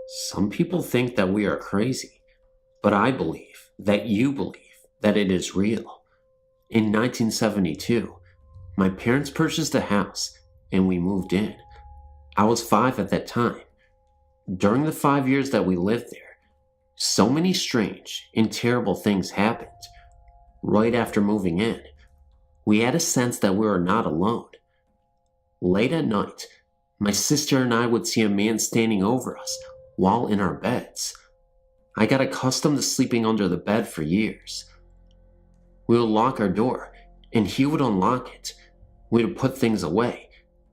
Some people think that we are crazy, but I believe that you believe that it is real. In 1972, my parents purchased a house and we moved in. I was 5 at that time. During the 5 years that we lived there, so many strange and terrible things happened. Right after moving in, we had a sense that we were not alone. Late at night, my sister and I would see a man standing over us while in our beds. I got accustomed to sleeping under the bed for years. We would lock our door, and he would unlock it. We would put things away,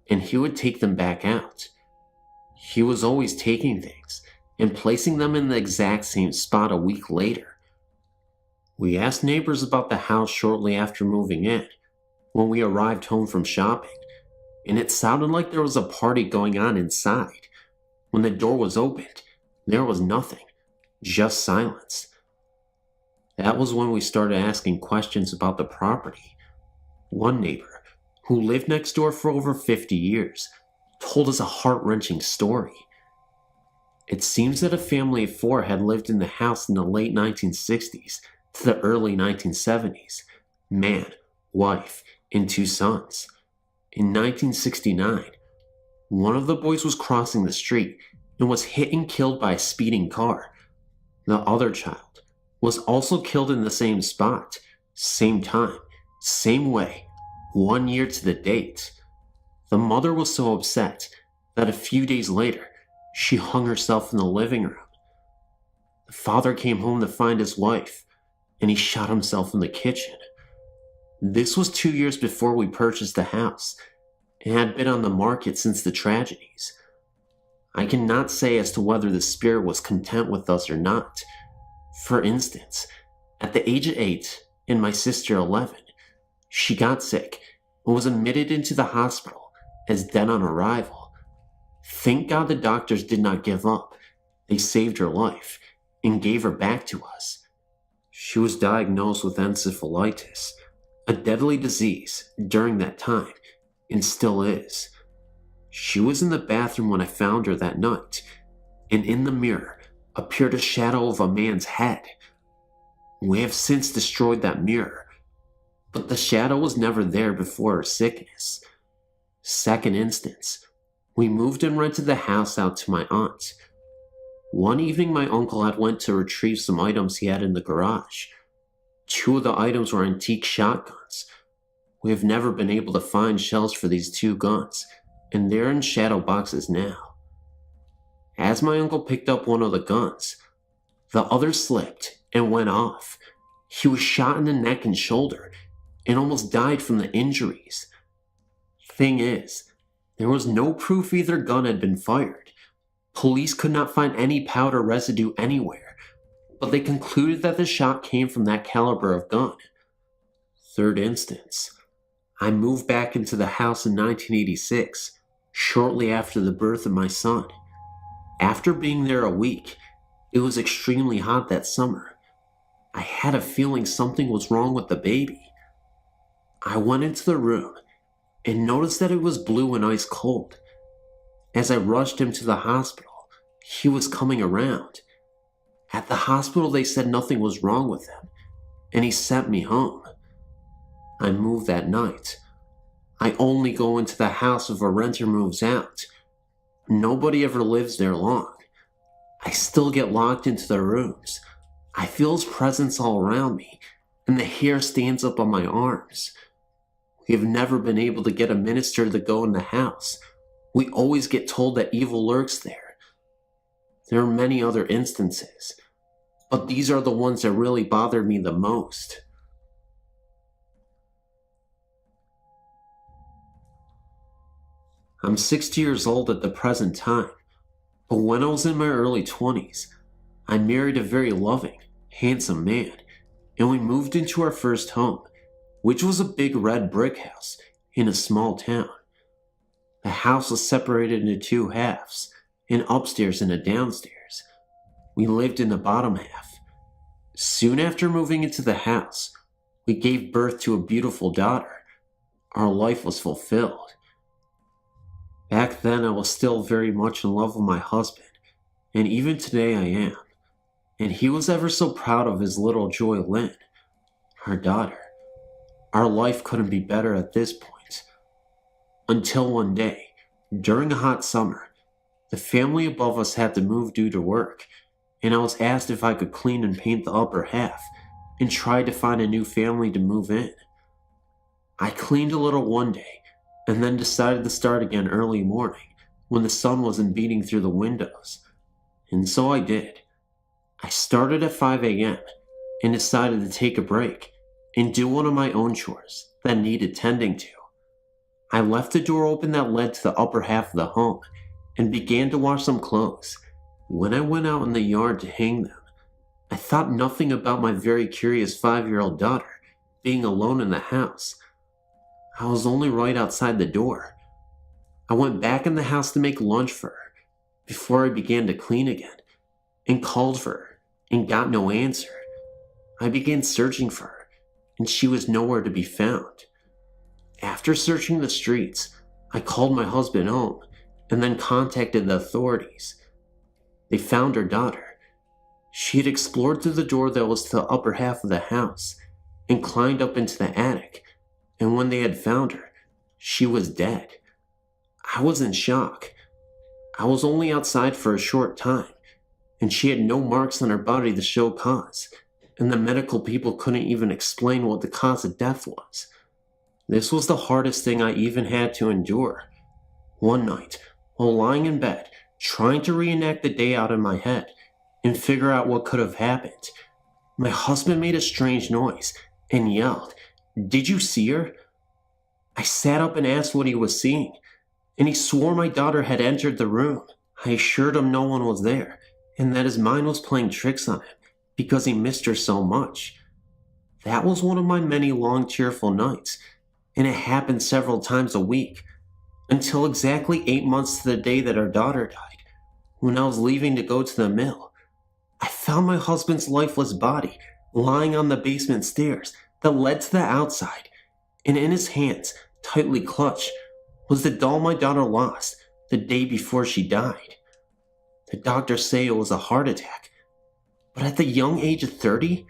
and he would take them back out. He was always taking things and placing them in the exact same spot a week later. We asked neighbors about the house shortly after moving in, when we arrived home from shopping, and it sounded like there was a party going on inside. When the door was opened, there was nothing, just silence. That was when we started asking questions about the property. One neighbor, who lived next door for over 50 years, told us a heart-wrenching story. It seems that a family of 4 had lived in the house in the late 1960s to the early 1970s. Man, wife, and 2 sons. In 1969, one of the boys was crossing the street and was hit and killed by a speeding car. The other child was also killed in the same spot, same time, same way, 1 year to the date. The mother was so upset that a few days later, she hung herself in the living room. The father came home to find his wife, and he shot himself in the kitchen. This was 2 years before we purchased the house, and had been on the market since the tragedies. I cannot say as to whether the spirit was content with us or not. For instance, at the age of 8 and my sister 11, she got sick and was admitted into the hospital as dead on arrival. Thank God the doctors did not give up. They saved her life and gave her back to us. She was diagnosed with encephalitis, a deadly disease during that time, and still is. She was in the bathroom when I found her that night, and in the mirror appeared a shadow of a man's head. We have since destroyed that mirror, but the shadow was never there before her sickness. Second instance, we moved and rented the house out to my aunt. One evening my uncle had went to retrieve some items he had in the garage. 2 of the items were antique shotguns. We have never been able to find shells for these 2 guns, and they're in shadow boxes now. As my uncle picked up one of the guns, the other slipped and went off. He was shot in the neck and shoulder, and almost died from the injuries. Thing is, there was no proof either gun had been fired. Police could not find any powder residue anywhere, but they concluded that the shot came from that caliber of gun. Third instance, I moved back into the house in 1986, shortly after the birth of my son. After being there a week, it was extremely hot that summer. I had a feeling something was wrong with the baby. I went into the room and noticed that it was blue and ice cold. As I rushed him to the hospital, he was coming around. At the hospital, they said nothing was wrong with him, and he sent me home. I moved that night. I only go into the house if a renter moves out. Nobody ever lives there long. I still get locked into the rooms. I feel his presence all around me, and the hair stands up on my arms. We have never been able to get a minister to go in the house. We always get told that evil lurks there. There are many other instances, but these are the ones that really bothered me the most. I'm 60 years old at the present time, but when I was in my early 20s, I married a very loving, handsome man, and we moved into our first home, which was a big red brick house in a small town. The house was separated into 2 halves, an upstairs and a downstairs. We lived in the bottom half. Soon after moving into the house, we gave birth to a beautiful daughter. our life was fulfilled. Back then, I was still very much in love with my husband, and even today I am. And he was ever so proud of his little Joy Lynn, our daughter. Our life couldn't be better at this point. Until one day, during a hot summer, the family above us had to move due to work, and I was asked if I could clean and paint the upper half and try to find a new family to move in. I cleaned a little one day and then decided to start again early morning when the sun wasn't beating through the windows. And so I did. I started at 5 a.m. and decided to take a break and do one of my own chores that needed tending to. I left the door open that led to the upper half of the home and began to wash some clothes. When I went out in the yard to hang them, I thought nothing about my very curious 5-year-old daughter being alone in the house. I was only right outside the door. I went back in the house to make lunch for her before I began to clean again and called for her and got no answer. I began searching for her and she was nowhere to be found. After searching the streets, I called my husband home and then contacted the authorities. They found her daughter. She had explored through the door that was to the upper half of the house and climbed up into the attic, and when they had found her, she was dead. I was in shock. I was only outside for a short time, and she had no marks on her body to show cause, and the medical people couldn't even explain what the cause of death was. This was the hardest thing I even had to endure. One night, while lying in bed, trying to reenact the day out in my head and figure out what could have happened, my husband made a strange noise and yelled, "Did you see her?" I sat up and asked what he was seeing, and he swore my daughter had entered the room. I assured him no one was there, and that his mind was playing tricks on him because he missed her so much. That was one of my many long tearful nights, and it happened several times a week, until exactly 8 months to the day that our daughter died. When I was leaving to go to the mill, I found my husband's lifeless body lying on the basement stairs that led to the outside, and in his hands, tightly clutched, was the doll my daughter lost the day before she died. The doctors say it was a heart attack, but at the young age of 30,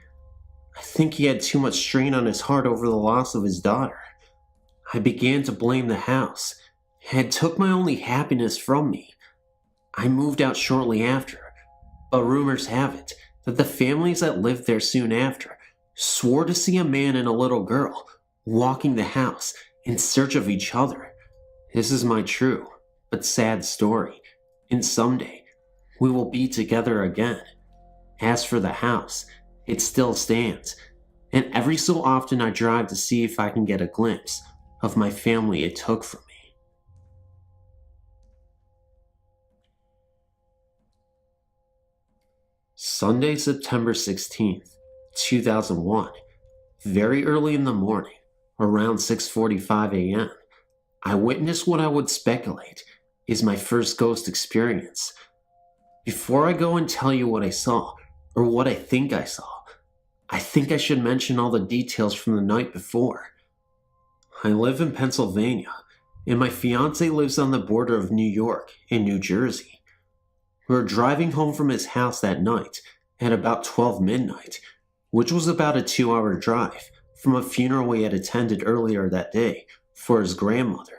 I think he had too much strain on his heart over the loss of his daughter. I began to blame the house, and it took my only happiness from me. I moved out shortly after, but rumors have it that the families that lived there soon after swore to see a man and a little girl walking the house in search of each other. This is my true but sad story, and someday we will be together again. As for the house, it still stands, and every so often I drive to see if I can get a glimpse of my family it took from me. Sunday, September 16th, 2001. Very early in the morning, around 6:45 a.m., I witnessed what I would speculate is my first ghost experience. Before I go and tell you what I saw, or what I think I saw, I think I should mention all the details from the night before. I live in Pennsylvania, and my fiancé lives on the border of New York and New Jersey. We were driving home from his house that night at about 12 midnight, which was about a 2-hour drive from a funeral we had attended earlier that day for his grandmother.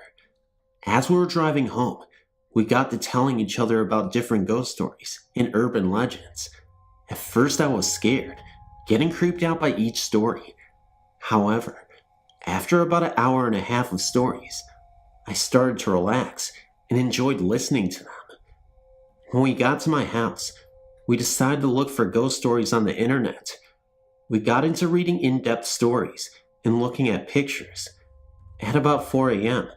As we were driving home, we got to telling each other about different ghost stories and urban legends. At first I was scared, getting creeped out by each story. However, after about an hour and a half of stories, I started to relax and enjoyed listening to them. When we got to my house, we decided to look for ghost stories on the internet. We got into reading in-depth stories and looking at pictures. At about 4 a.m.,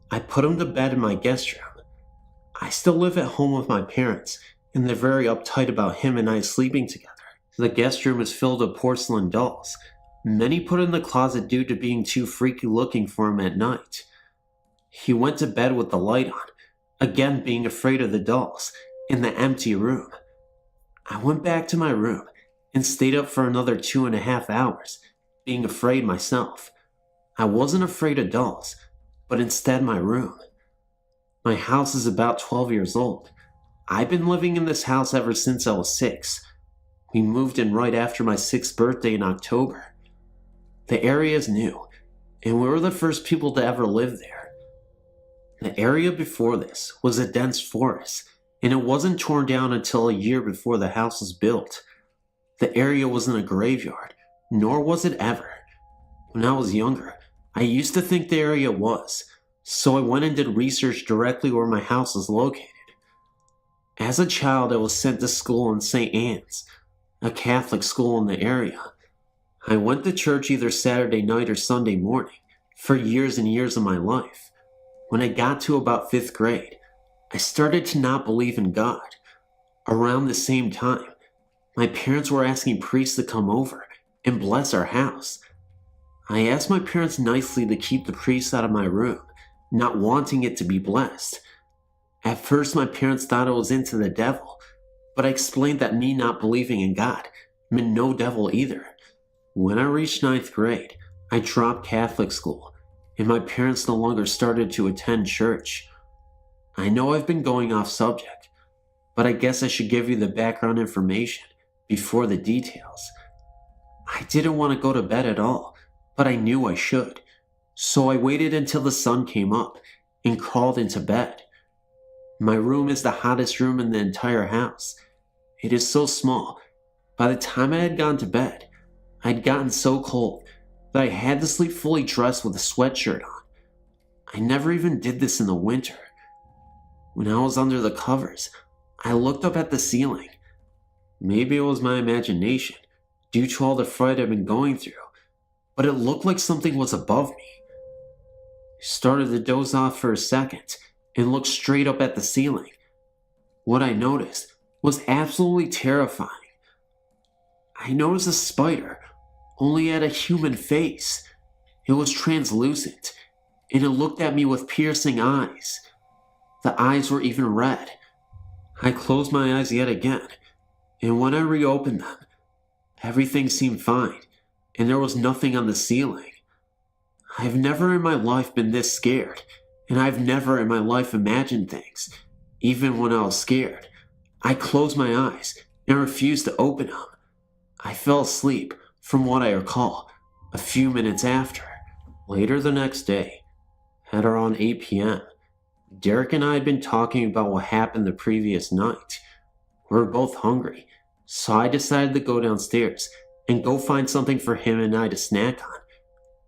I put him to bed in my guest room. I still live at home with my parents, and they're very uptight about him and I sleeping together. The guest room is filled with porcelain dolls, many put in the closet due to being too freaky looking for him at night. He went to bed with the light on, again being afraid of the dolls, in the empty room. I went back to my room and stayed up for another 2.5 hours, being afraid myself. I wasn't afraid of dolls, but instead my room. My house is about 12 years old. I've been living in this house ever since I was 6. We moved in right after my 6th birthday in October. The area is new, and we were the first people to ever live there. The area before this was a dense forest, and it wasn't torn down until a year before the house was built. The area wasn't a graveyard, nor was it ever. When I was younger, I used to think the area was, so I went and did research directly where my house is located. As a child, I was sent to school in St. Anne's, a Catholic school in the area. I went to church either Saturday night or Sunday morning for years and years of my life. When I got to about 5th grade, I started to not believe in God. Around the same time, my parents were asking priests to come over and bless our house. I asked my parents nicely to keep the priests out of my room, not wanting it to be blessed. At first, my parents thought I was into the devil, but I explained that me not believing in God meant no devil either. When I reached 9th grade, I dropped Catholic school, and my parents no longer started to attend church. I know I've been going off subject, but I guess I should give you the background information before the details. I didn't want to go to bed at all, but I knew I should, so I waited until the sun came up and crawled into bed. My room is the hottest room in the entire house. It is so small. By the time I had gone to bed, I'd gotten so cold that I had to sleep fully dressed with a sweatshirt on. I never even did this in the winter. When I was under the covers, I looked up at the ceiling. Maybe it was my imagination, due to all the fright I've been going through, but it looked like something was above me. I started to doze off for a second and looked straight up at the ceiling. What I noticed was absolutely terrifying. I noticed a spider, only had a human face. It was translucent, and it looked at me with piercing eyes. The eyes were even red. I closed my eyes yet again, and when I reopened them, everything seemed fine, and there was nothing on the ceiling. I've never in my life been this scared, and I've never in my life imagined things, even when I was scared. I closed my eyes and refused to open them. I fell asleep, from what I recall, a few minutes after. Later the next day, at around 8 p.m., Derek and I had been talking about what happened the previous night. We were both hungry, so I decided to go downstairs and go find something for him and I to snack on.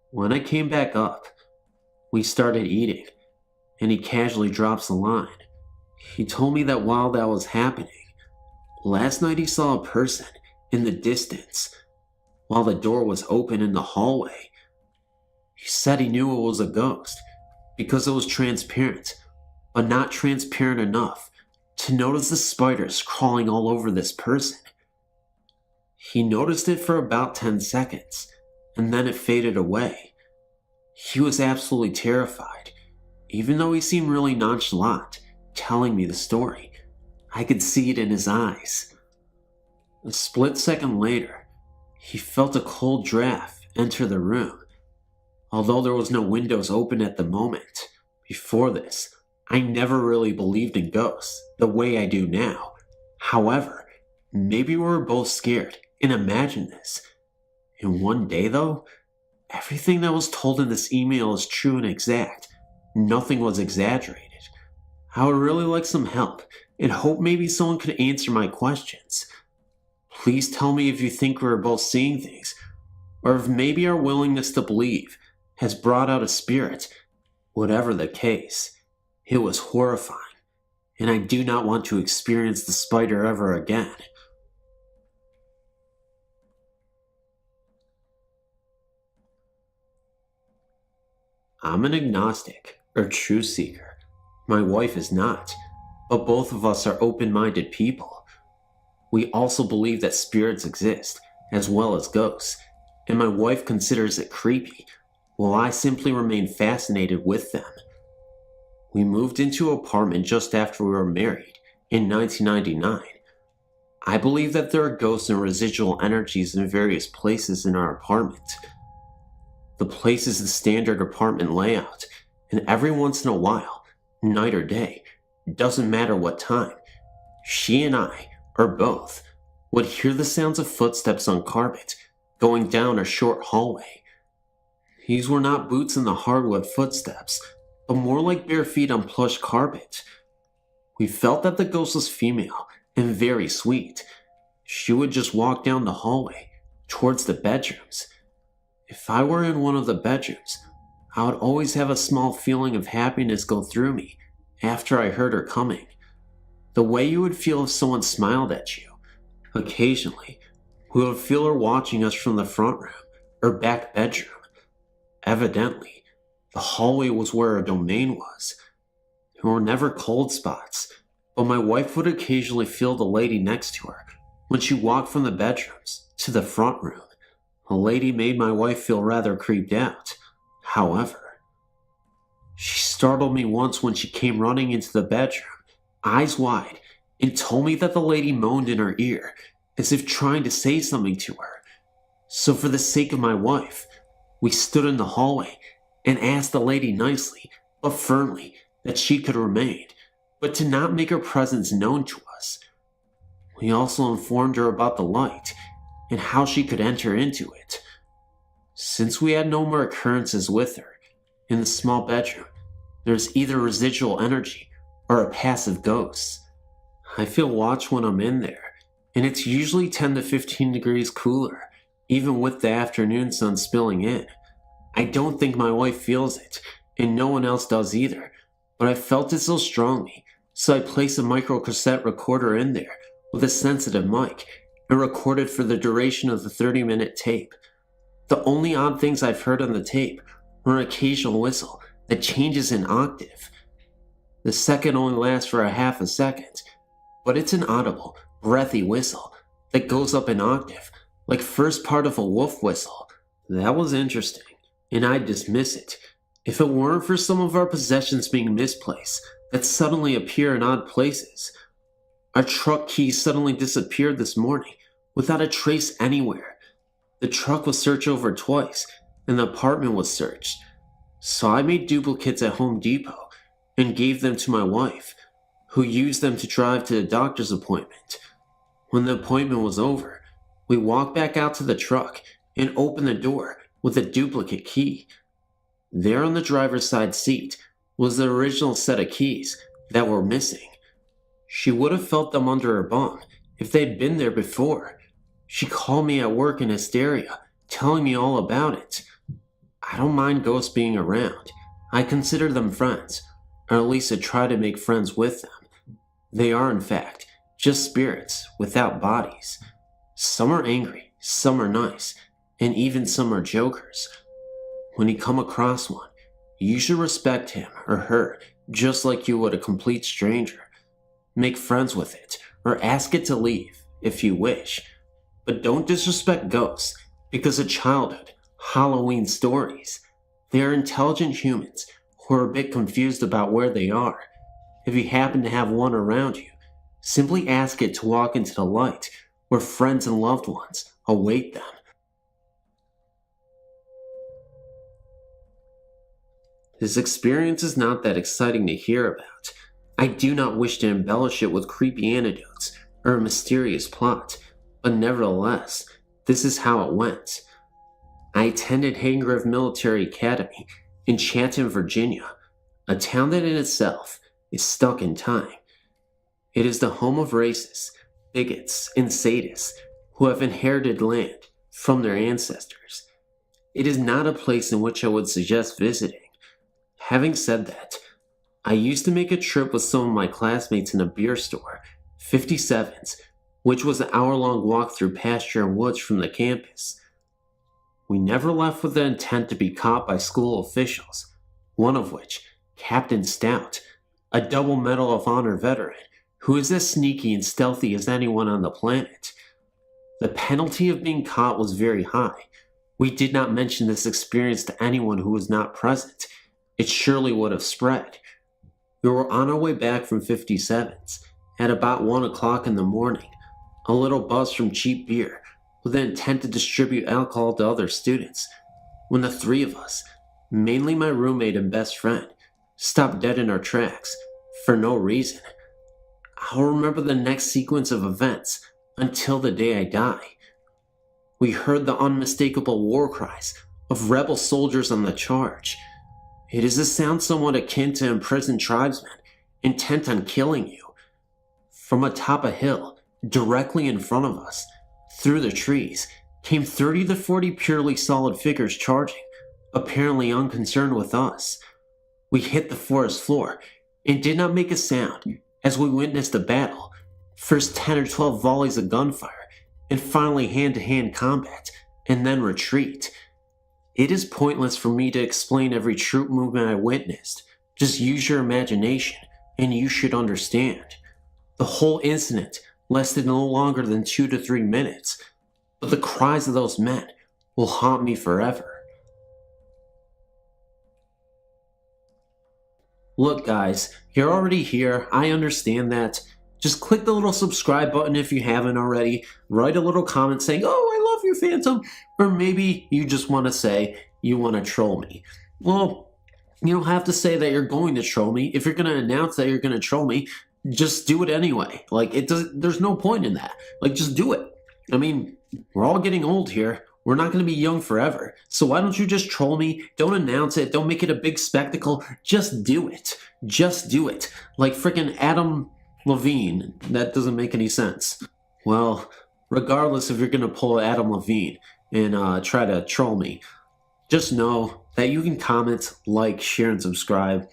When I came back up, we started eating, and he casually drops a line. He told me that while that was happening, last night he saw a person in the distance while the door was open in the hallway. He said he knew it was a ghost because it was transparent, but not transparent enough to notice the spiders crawling all over this person. He noticed it for about 10 seconds, and then it faded away. He was absolutely terrified, even though he seemed really nonchalant, telling me the story. I could see it in his eyes. A split second later, he felt a cold draft enter the room. Although there was no windows open at the moment, before this, I never really believed in ghosts the way I do now. However, maybe we were both scared and imagined this. And one day though, everything that was told in this email is true and exact. Nothing was exaggerated. I would really like some help and hope maybe someone could answer my questions. Please tell me if you think we're both seeing things, or if maybe our willingness to believe has brought out a spirit. Whatever the case, it was horrifying, and I do not want to experience the spider ever again. I'm an agnostic, or truth seeker. My wife is not, but both of us are open-minded people. We also believe that spirits exist, as well as ghosts, and my wife considers it creepy, while I simply remain fascinated with them. We moved into an apartment just after we were married, in 1999. I believe that there are ghosts and residual energies in various places in our apartment. The place is the standard apartment layout, and every once in a while, night or day, doesn't matter what time, she and I, or both, would hear the sounds of footsteps on carpet going down a short hallway. These were not boots in the hardwood footsteps, but more like bare feet on plush carpet. We felt that the ghost was female and very sweet. She would just walk down the hallway towards the bedrooms. If I were in one of the bedrooms, I would always have a small feeling of happiness go through me after I heard her coming. The way you would feel if someone smiled at you. Occasionally, we would feel her watching us from the front room or back bedroom. Evidently, the hallway was where her domain was. There were never cold spots, but my wife would occasionally feel the lady next to her when she walked from the bedrooms to the front room. The lady made my wife feel rather creeped out. However, she startled me once when she came running into the bedroom, eyes wide, and told me that the lady moaned in her ear as if trying to say something to her. So for the sake of my wife, we stood in the hallway and asked the lady nicely but firmly that she could remain, but to not make her presence known to us. We also informed her about the light and how she could enter into it. Since we had no more occurrences with her in the small bedroom, there's either residual energy or a passive ghost. I feel watched when I'm in there, and it's usually 10 to 15 degrees cooler, even with the afternoon sun spilling in. I don't think my wife feels it, and no one else does either, but I felt it so strongly, so I placed a micro cassette recorder in there with a sensitive mic and recorded for the duration of the 30-minute tape. The only odd things I've heard on the tape were an occasional whistle that changes in octave. The second only lasts for a half a second, but it's an audible, breathy whistle that goes up an octave, like first part of a wolf whistle. That was interesting, and I'd dismiss it if it weren't for some of our possessions being misplaced that suddenly appear in odd places. Our truck keys suddenly disappeared this morning without a trace anywhere. The truck was searched over twice, and the apartment was searched. So I made duplicates at Home Depot and gave them to my wife, who used them to drive to the doctor's appointment. When the appointment was over, we walked back out to the truck and opened the door with a duplicate key. There on the driver's side seat was the original set of keys that were missing. She would have felt them under her bum if they'd been there before. She called me at work in hysteria, telling me all about it. I don't mind ghosts being around. I consider them friends, or at least I try to make friends with them. They are, in fact, just spirits without bodies. Some are angry, some are nice, and even some are jokers. When you come across one, you should respect him or her just like you would a complete stranger. Make friends with it, or ask it to leave if you wish. But don't disrespect ghosts because of childhood, Halloween stories. They are intelligent humans who are a bit confused about where they are. If you happen to have one around you, simply ask it to walk into the light where friends and loved ones await them. This experience is not that exciting to hear about. I do not wish to embellish it with creepy anecdotes or a mysterious plot, but nevertheless, this is how it went. I attended Hagengrove Military Academy in Chatham, Virginia, a town that in itself is stuck in time. It is the home of racists, bigots, and sadists who have inherited land from their ancestors. It is not a place in which I would suggest visiting. Having said that, I used to make a trip with some of my classmates in a beer store, 57's, which was an hour-long walk through pasture and woods from the campus. We never left with the intent to be caught by school officials, one of which, Captain Stout, a double Medal of Honor veteran, who is as sneaky and stealthy as anyone on the planet. The penalty of being caught was very high. We did not mention this experience to anyone who was not present. It surely would have spread. We were on our way back from 57's at about 1 o'clock in the morning, a little buzz from cheap beer with the intent to distribute alcohol to other students. when the three of us, mainly my roommate and best friend, stopped dead in our tracks for no reason. I'll remember the next sequence of events until the day I die. We heard the unmistakable war cries of rebel soldiers on the charge. It is a sound somewhat akin to imprisoned tribesmen intent on killing you. From atop a hill, directly in front of us, through the trees, came 30 to 40 purely solid figures charging, apparently unconcerned with us. We hit the forest floor and did not make a sound as we witnessed a battle. First 10 or 12 volleys of gunfire, and finally hand-to-hand combat, and then retreat. It is pointless for me to explain every troop movement I witnessed. Just use your imagination, and you should understand. The whole incident lasted no longer than 2 to 3 minutes, but the cries of those men will haunt me forever. Look guys, you're already here, I understand that. Just click the little subscribe button if you haven't already. Write a little comment saying, "Oh, I love you, Phantom." Or maybe you just want to say you want to troll me. Well, you don't have to say that you're going to troll me. If you're going to announce that you're going to troll me, just do it anyway. Like, there's no point in that. Like, just do it. I mean, we're all getting old here. We're not going to be young forever. So why don't you just troll me? Don't announce it. Don't make it a big spectacle. Just do it. Just do it. Like frickin' Adam Levine. That doesn't make any sense. Well, regardless if you're going to pull Adam Levine and try to troll me, just know that you can comment, like, share, and subscribe.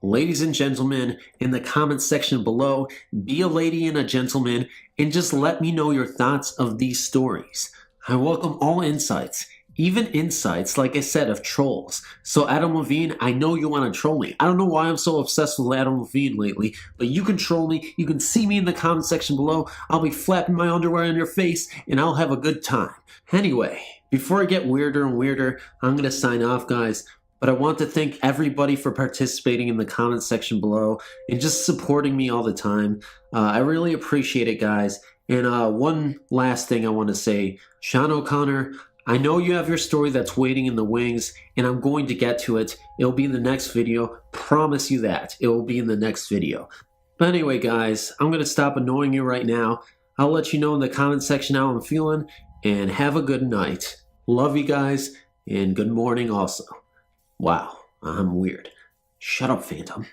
Ladies and gentlemen, in the comments section below, be a lady and a gentleman, and just let me know your thoughts of these stories. I welcome all insights, even insights, like I said, of trolls. So Adam Levine, I know you want to troll me. I don't know why I'm so obsessed with Adam Levine lately, but you can troll me. You can see me in the comment section below. I'll be flapping my underwear in your face, and I'll have a good time. Anyway, before I get weirder and weirder, I'm going to sign off, guys. But I want to thank everybody for participating in the comment section below and just supporting me all the time. I really appreciate it, guys. And one last thing I want to say, Sean O'Connor, I know you have your story that's waiting in the wings, and I'm going to get to it. It'll be in the next video. Promise you that. It will be in the next video. But anyway, guys, I'm going to stop annoying you right now. I'll let you know in the comment section how I'm feeling, and have a good night. Love you guys, and good morning also. Wow, I'm weird. Shut up, Phantom.